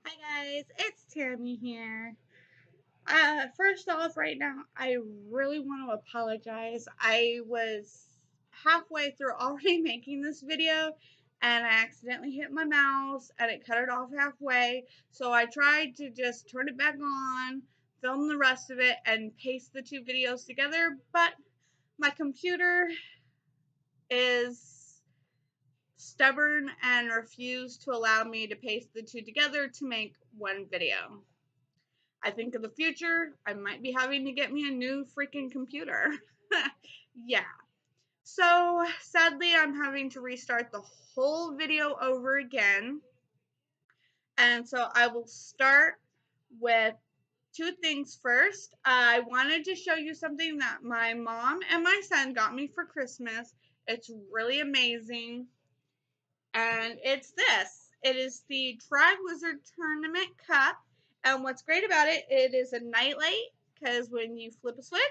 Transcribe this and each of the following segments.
Hi guys, it's Tammy here. First off, right now, I really want to apologize. I was halfway through already making this video and I accidentally hit my mouse and it cut it off halfway. So I tried to just turn it back on, film the rest of it, and paste the two videos together, but my computer is stubborn and refused to allow me to paste the two together to make one video. I think in the future, I might be having to get me a new freaking computer. Yeah. So sadly, I'm having to restart the whole video over again. And so I will start with two things first. I wanted to show you something that my mom and my son got me for Christmas. It's really amazing. And it's this. It is the Tri-Wizard Tournament Cup. And what's great about it, it is a nightlight because when you flip a switch,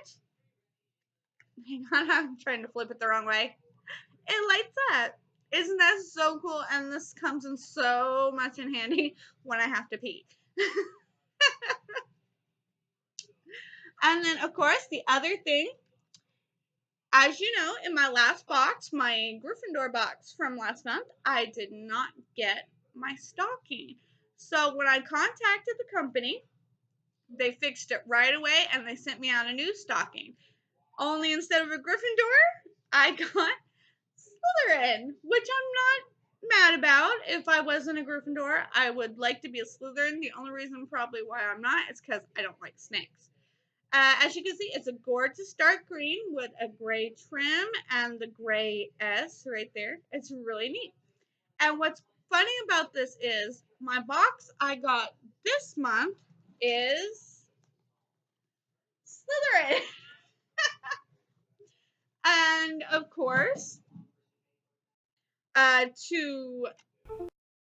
hang on, I'm trying to flip it the wrong way, it lights up. Isn't that so cool? And this comes in so much in handy when I have to pee. And then, of course, the other thing, as you know, in my last box, my Gryffindor box from last month, I did not get my stocking. So when I contacted the company, they fixed it right away and they sent me out a new stocking. Only instead of a Gryffindor, I got Slytherin, which I'm not mad about. If I wasn't a Gryffindor, I would like to be a Slytherin. The only reason probably why I'm not is because I don't like snakes. As you can see, it's a gorgeous dark green with a gray trim and the gray S right there. It's really neat. And what's funny about this is my box I got this month is Slytherin. And of course, to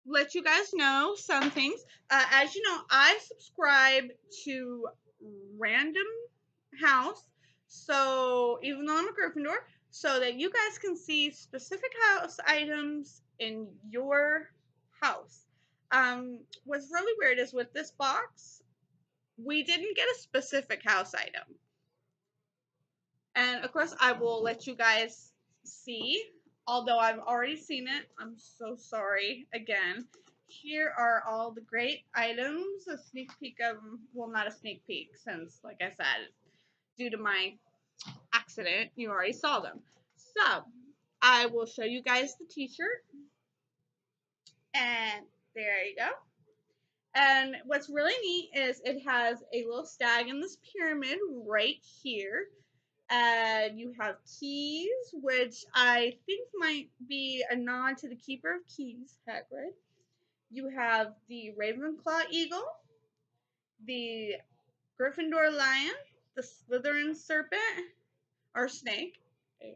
let you guys know some things, as you know, I subscribe to Random House. So even though I'm a Gryffindor, so that you guys can see specific house items in your house. What's really weird is with this box, we didn't get a specific house item. And of course, I will let you guys see, although I've already seen it. I'm so sorry again. Here are all the great items. A sneak peek of, well, not a sneak peek, since, like I said, due to my accident, you already saw them. So, I will show you guys the t-shirt. And there you go. And what's really neat is it has a little stag in this pyramid right here. You have keys, which I think might be a nod to the Keeper of Keys, Hagrid. You have the Ravenclaw Eagle, the Gryffindor Lion, the Slytherin Serpent, or Snake, and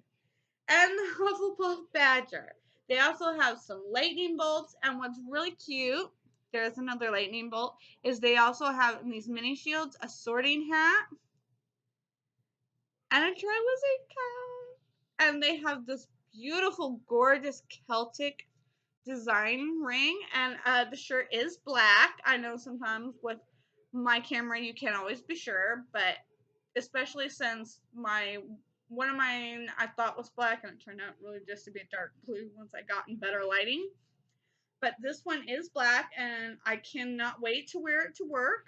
the Hufflepuff Badger. They also have some lightning bolts, and what's really cute, there's another lightning bolt, is they also have in these mini shields a sorting hat and a Triwizard Cap. And they have this beautiful, gorgeous Celtic design ring. And the shirt is black. I know sometimes with my camera you can't always be sure, but especially since one of mine I thought was black and it turned out really just to be a dark blue once I got in better lighting. But this one is black and I cannot wait to wear it to work,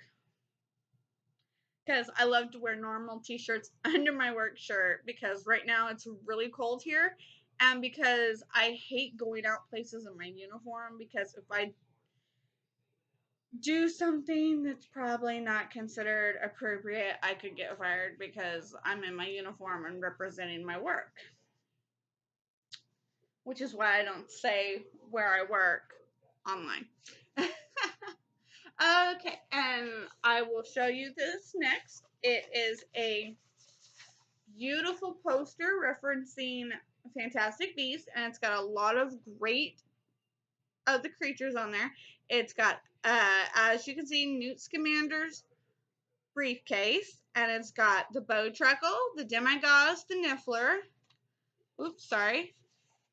because I love to wear normal t-shirts under my work shirt because right now it's really cold here, and because I hate going out places in my uniform, because if I do something that's probably not considered appropriate, I could get fired because I'm in my uniform and representing my work. Which is why I don't say where I work online. Okay, and I will show you this next. It is a beautiful poster referencing Fantastic Beasts, and it's got a lot of great of the creatures on there. It's got, as you can see, Newt Scamander's briefcase, and it's got the Bowtruckle, the Demigods, the Niffler. Oops, sorry.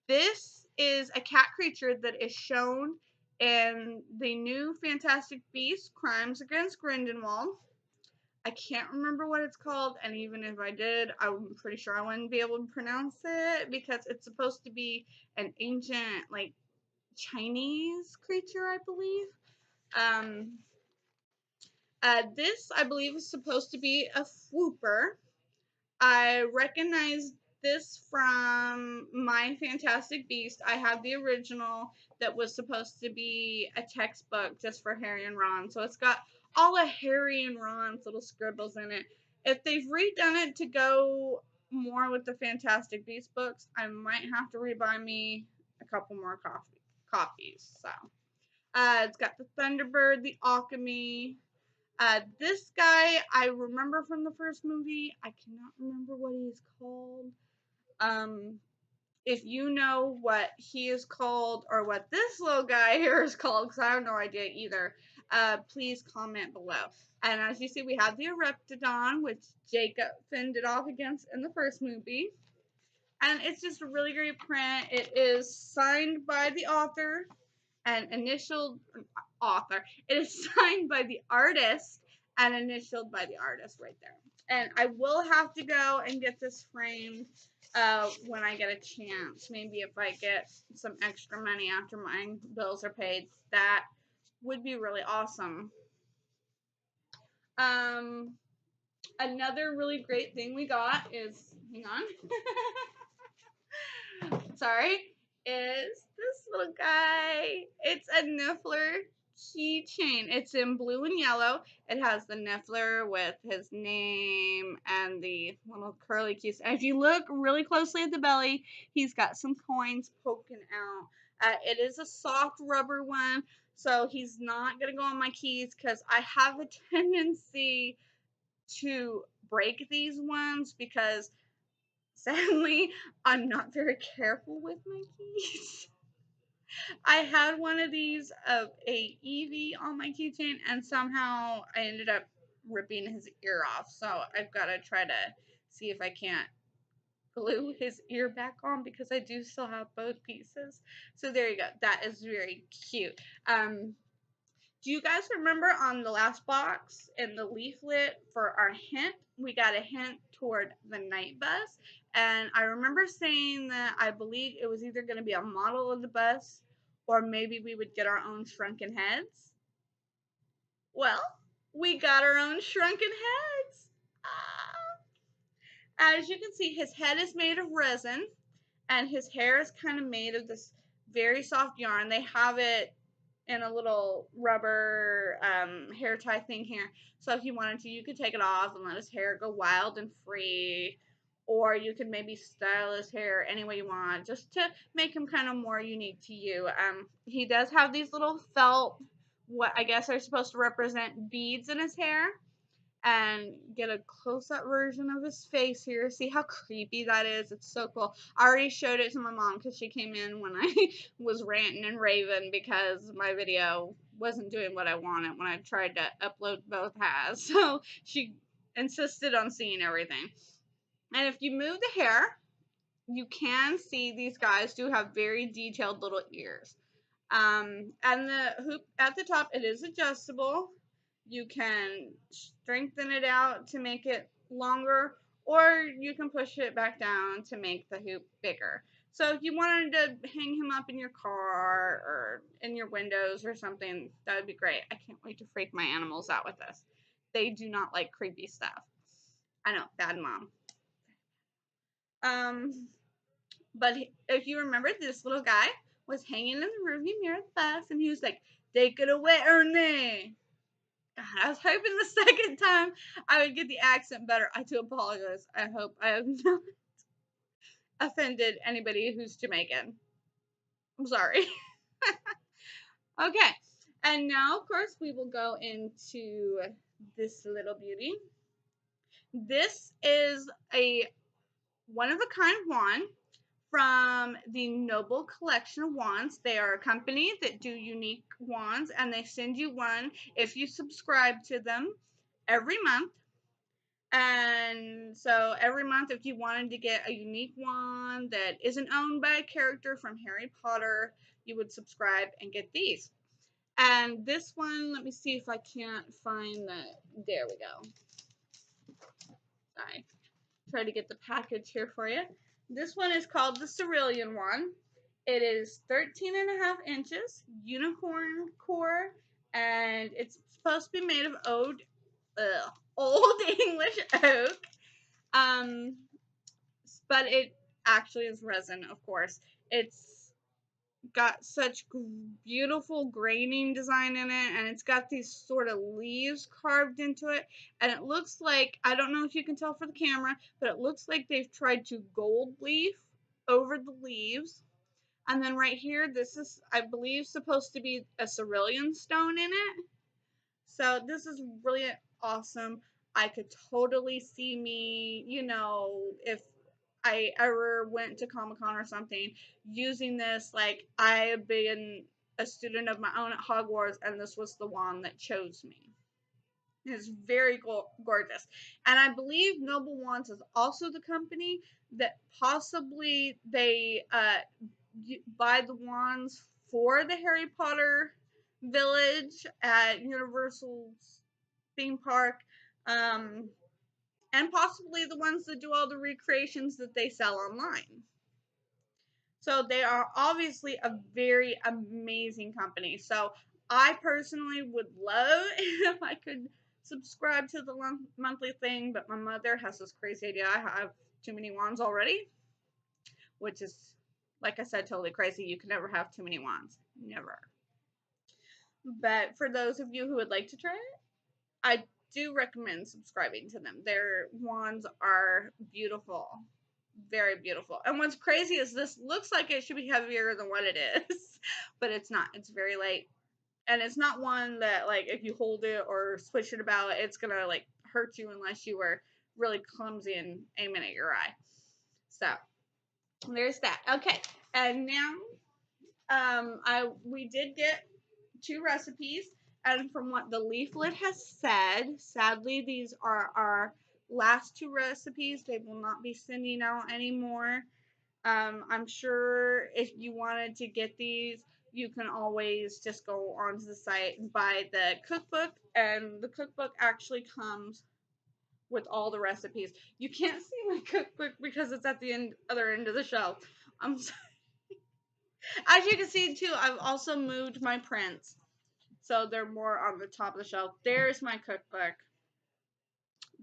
This is a cat creature that is shown in the new Fantastic Beasts: Crimes Against Grindelwald. I can't remember what it's called, and even if I did, I'm pretty sure I wouldn't be able to pronounce it because it's supposed to be an ancient, like, Chinese creature, I believe. This, I believe, is supposed to be a swooper. I recognize this from My Fantastic Beast. I have the original that was supposed to be a textbook just for Harry and Ron. So it's got all of Harry and Ron's little scribbles in it. If they've redone it to go more with the Fantastic Beast books, I might have to rebuy me a couple more copies. So it's got the Thunderbird, the Alchemy. This guy I remember from the first movie. I cannot remember what he's called. Um, if you know what he is called or what this little guy here is called, because I have no idea either, please comment below. And as you see, we have the Ereptodon, which Jacob fended off against in the first movie. And it's just a really great print. It is signed by the author and initialed author. It is signed by the artist and initialed by the artist right there. And I will have to go and get this framed when I get a chance. Maybe if I get some extra money after my bills are paid. That would be really awesome. Another really great thing we got is, hang on. Sorry, is this little guy. It's a Niffler keychain. It's in blue and yellow. It has the Niffler with his name and the little curly keys. And if you look really closely at the belly, he's got some coins poking out. It is a soft rubber one, so he's not going to go on my keys because I have a tendency to break these ones because sadly, I'm not very careful with my keys. I had one of these of a Eevee on my keychain, and somehow I ended up ripping his ear off. So I've got to try to see if I can't glue his ear back on because I do still have both pieces. So there you go. That is very cute. Do you guys remember on the last box in the leaflet for our hint, we got a hint toward the night bus? And I remember saying that I believe it was either going to be a model of the bus or maybe we would get our own shrunken heads. Well, we got our own shrunken heads. As you can see, his head is made of resin and his hair is kind of made of this very soft yarn. They have it in a little rubber hair tie thing here. So if you wanted to, you could take it off and let his hair go wild and free. Or you could maybe style his hair any way you want, just to make him kind of more unique to you. He does have these little felt, what I guess are supposed to represent beads in his hair. And get a close-up version of his face here. See how creepy that is? It's so cool. I already showed it to my mom because she came in when I was ranting and raving because my video wasn't doing what I wanted when I tried to upload both halves. So she insisted on seeing everything. And if you move the hair, you can see these guys do have very detailed little ears. And the hoop at the top, it is adjustable. You can strengthen it out to make it longer, or you can push it back down to make the hoop bigger. So if you wanted to hang him up in your car or in your windows or something, that would be great. I can't wait to freak my animals out with this. They do not like creepy stuff. I know, bad mom. But if you remember, this little guy was hanging in the rearview mirror of the bus, and he was like, "Take it away, Ernie." God, I was hoping the second time I would get the accent better. I do apologize. I hope I have not offended anybody who's Jamaican. I'm sorry. Okay, and now, of course, we will go into this little beauty. This is a one-of-a-kind wand from the Noble Collection of Wands. They are a company that do unique wands, and they send you one if you subscribe to them every month. And so every month, if you wanted to get a unique wand that isn't owned by a character from Harry Potter, you would subscribe and get these. And this one, let me see if I can't find the, there we go. Sorry. Try to get the package here for you. This one is called the Cerulean one. It is 13.5 inches, unicorn core, and it's supposed to be made of old English oak. But it actually is resin, of course. It's got such beautiful graining design in it, and it's got these sort of leaves carved into it, and it looks like, I don't know if you can tell for the camera, but it looks like they've tried to gold leaf over the leaves. And then right here, this is, I believe, supposed to be a cerulean stone in it. So this is really awesome. I could totally see me, you know, if I ever went to Comic-Con or something, using this. Like, I have been a student of my own at Hogwarts, and this was the wand that chose me. It's very gorgeous. And I believe Noble Wands is also the company that possibly they buy the wands for the Harry Potter village at Universal's theme park. And possibly the ones that do all the recreations that they sell online. So they are obviously a very amazing company. So I personally would love if I could subscribe to the monthly thing, but my mother has this crazy idea. I have too many wands already, which is, like I said, totally crazy. You can never have too many wands. Never. But for those of you who would like to try it, I do recommend subscribing to them. Their wands are beautiful. Very beautiful. And what's crazy is this looks like it should be heavier than what it is, but it's not. It's very light. And it's not one that, like, if you hold it or switch it about, it's going to, like, hurt you unless you were really clumsy and aiming at your eye. So, there's that. Okay. And now, we did get 2 recipes, and from what the leaflet has said, sadly, these are our last 2 recipes. They will not be sending out anymore. I'm sure if you wanted to get these, you can always just go onto the site and buy the cookbook, and the cookbook actually comes with all the recipes. You can't see my cookbook because it's at the other end of the shelf. I'm sorry. As you can see too, I've also moved my prints, so they're more on the top of the shelf. There's my cookbook.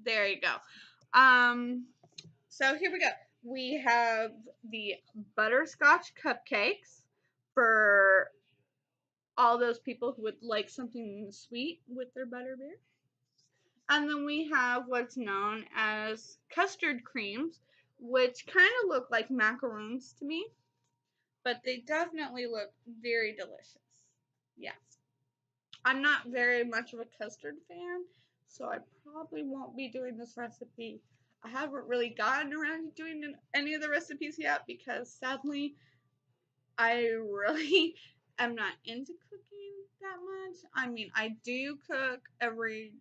There you go. So here we go. We have the butterscotch cupcakes for all those people who would like something sweet with their butterbeer. And then we have what's known as custard creams, which kind of look like macaroons to me, but they definitely look very delicious. Yes. I'm not very much of a custard fan, so I probably won't be doing this recipe. I haven't really gotten around to doing any of the recipes yet because sadly, I really am not into cooking that much. I mean, I do cook every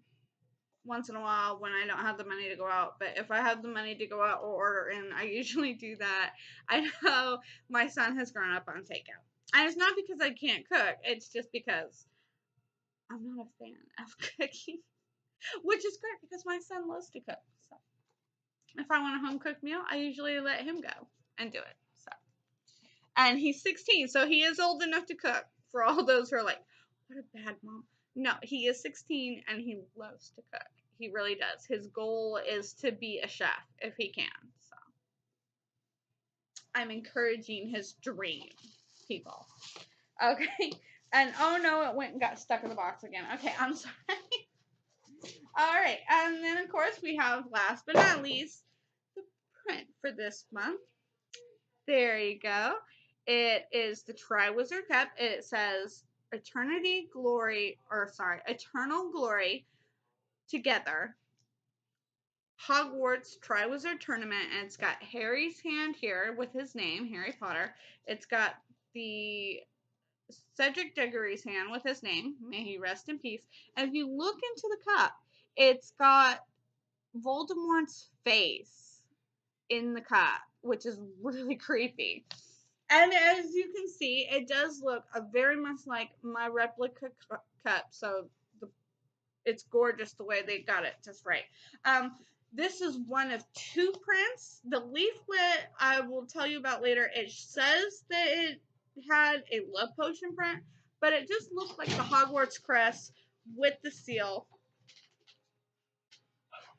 once in a while when I don't have the money to go out, but if I have the money to go out or order in, I usually do that. I know my son has grown up on takeout. And it's not because I can't cook, it's just because I'm not a fan of cooking, which is great because my son loves to cook. So if I want a home cooked meal, I usually let him go and do it. So, and he's 16, so he is old enough to cook. For all those who are like, "What a bad mom." No, he is 16 and he loves to cook. He really does. His goal is to be a chef if he can. So I'm encouraging his dream, people. Okay. And oh no, it went and got stuck in the box again. Okay, I'm sorry. All right, and then of course we have, last but not least, the print for this month. There you go. It is the Triwizard Cup. It says Eternal Glory Together. Hogwarts Triwizard Tournament, and it's got Harry's hand here with his name, Harry Potter. It's got the Cedric Diggory's hand with his name, may he rest in peace. And if you look into the cup, it's got Voldemort's face in the cup, which is really creepy. And as you can see, it does look very much like my replica cup. So the, it's gorgeous the way they got it just right. Um, this is one of two prints. The leaflet I will tell you about later. It says that it had a love potion print, but it just looks like the Hogwarts crest with the seal.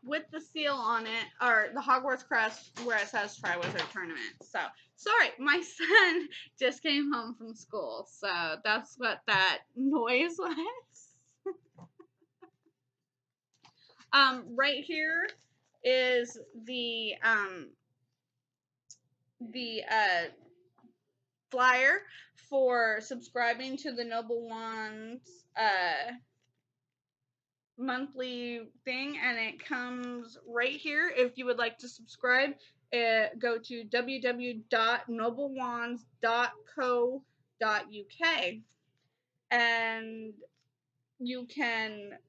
With the seal on it, or the Hogwarts crest where it says Triwizard Tournament. So, sorry, my son just came home from school, so that's what that noise was. Right here is the flyer for subscribing to the Noble Wands monthly thing, and it comes right here. If you would like to subscribe, go to www.noblewands.co.uk and you can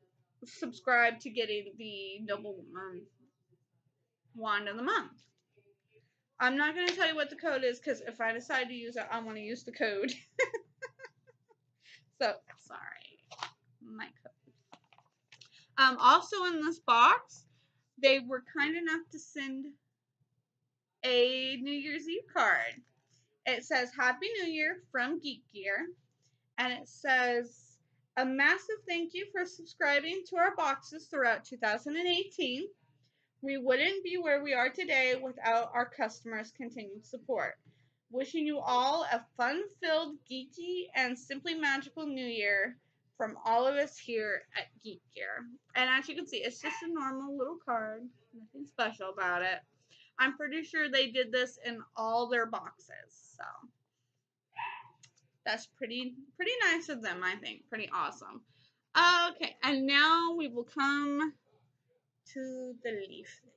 subscribe to getting the Noble Wand of the Month. I'm not going to tell you what the code is because if I decide to use it, I want to use the code. So, sorry. My code. Also in this box, they were kind enough to send a New Year's Eve card. It says Happy New Year from Geek Gear, and it says a massive thank you for subscribing to our boxes throughout 2018. We wouldn't be where we are today without our customers' continued support. Wishing you all a fun-filled, geeky, and simply magical New Year from all of us here at Geek Gear. And as you can see, it's just a normal little card. Nothing special about it. I'm pretty sure they did this in all their boxes. So that's pretty nice of them, I think. Pretty awesome. Okay, and now we will come to the leaflet.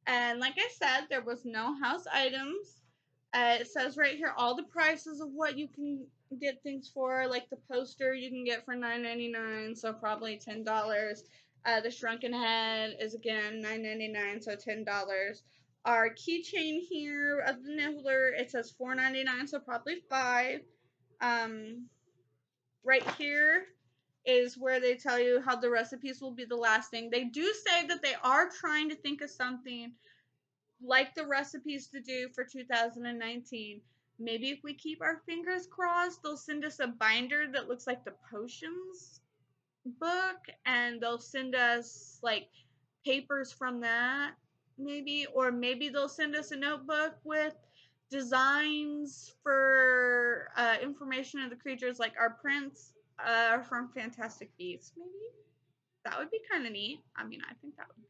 And like I said, there was no house items. It says right here all the prices of what you can get things for. Like the poster you can get for $9.99, so probably $10. The shrunken head is again $9.99, so $10. Our keychain here of the nibbler, it says $4.99, so probably $5. Right here is where they tell you how the recipes will be the last thing. They do say that they are trying to think of something like the recipes to do for 2019. Maybe if we keep our fingers crossed, they'll send us a binder that looks like the potions book, and they'll send us like papers from that, maybe, or maybe they'll send us a notebook with designs for information of the creatures, like our prints from Fantastic Beasts. Maybe that would be kind of neat. I mean, I think that would be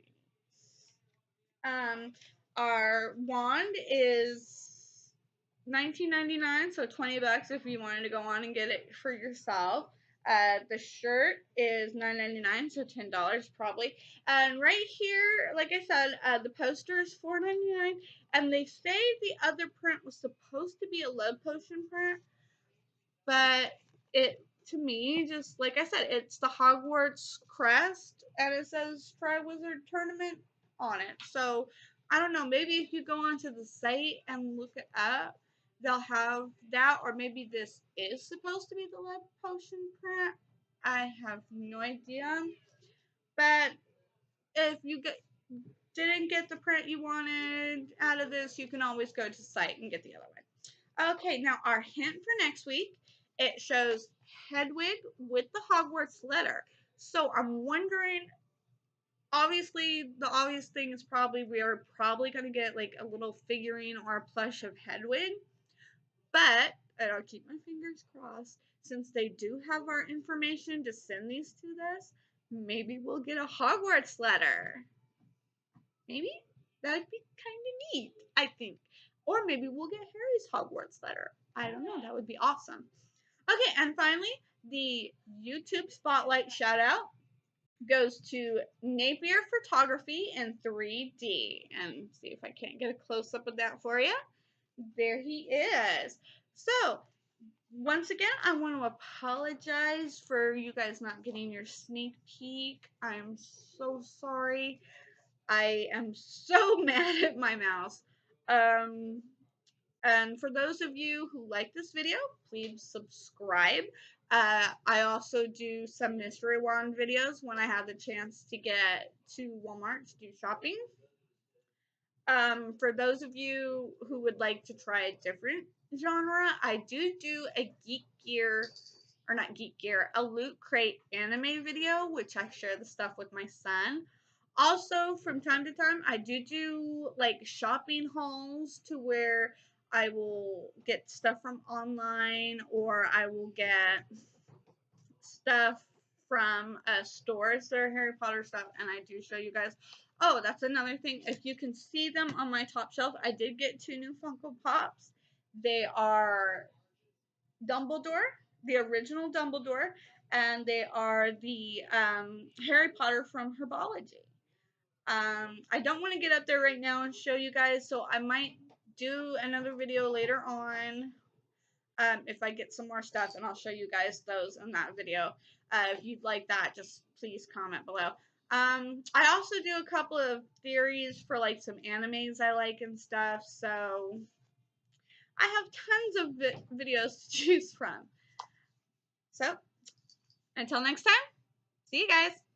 neat. Our wand is $19.99, so $20 if you wanted to go on and get it for yourself. The shirt is $9.99, so $10 probably. And right here, like I said, the poster is $4.99, and they say the other print was supposed to be a love potion print, but it, to me, just like I said, it's the Hogwarts crest, and it says Triwizard Tournament on it. So I don't know. Maybe if you go onto the site and look it up, they'll have that, or maybe this is supposed to be the love potion print. I have no idea. But if you didn't get the print you wanted out of this, you can always go to the site and get the other one. Okay, now our hint for next week, it shows Hedwig with the Hogwarts letter. So I'm wondering, obviously, the obvious thing is probably we are probably going to get like a little figurine or a plush of Hedwig. But, and I'll keep my fingers crossed, since they do have our information to send these to us, maybe we'll get a Hogwarts letter. Maybe? That'd be kind of neat, I think. Or maybe we'll get Harry's Hogwarts letter. I don't know. That would be awesome. Okay, and finally, the YouTube Spotlight shout out goes to Napier Photography in 3D. And see if I can't get a close up of that for you. There he is. So, once again, I want to apologize for you guys not getting your sneak peek. I'm so sorry. I am so mad at my mouse. And for those of you who like this video, please subscribe. I also do some mystery wand videos when I have the chance to get to Walmart to do shopping. For those of you who would like to try a different genre, I do a Geek Gear, or not Geek Gear, a Loot Crate anime video, which I share the stuff with my son. Also, from time to time, I do like shopping hauls to where I will get stuff from online, or I will get stuff from stores that are Harry Potter stuff, and I do show you guys. Oh, that's another thing. If you can see them on my top shelf, I did get 2 new Funko Pops. They are Dumbledore, the original Dumbledore, and they are the Harry Potter from Herbology. I don't want to get up there right now and show you guys, so I might do another video later on if I get some more stuff, and I'll show you guys those in that video. If you'd like that, just please comment below. I also do a couple of theories for like some animes I like and stuff, so I have tons of videos to choose from. So, until next time, see you guys.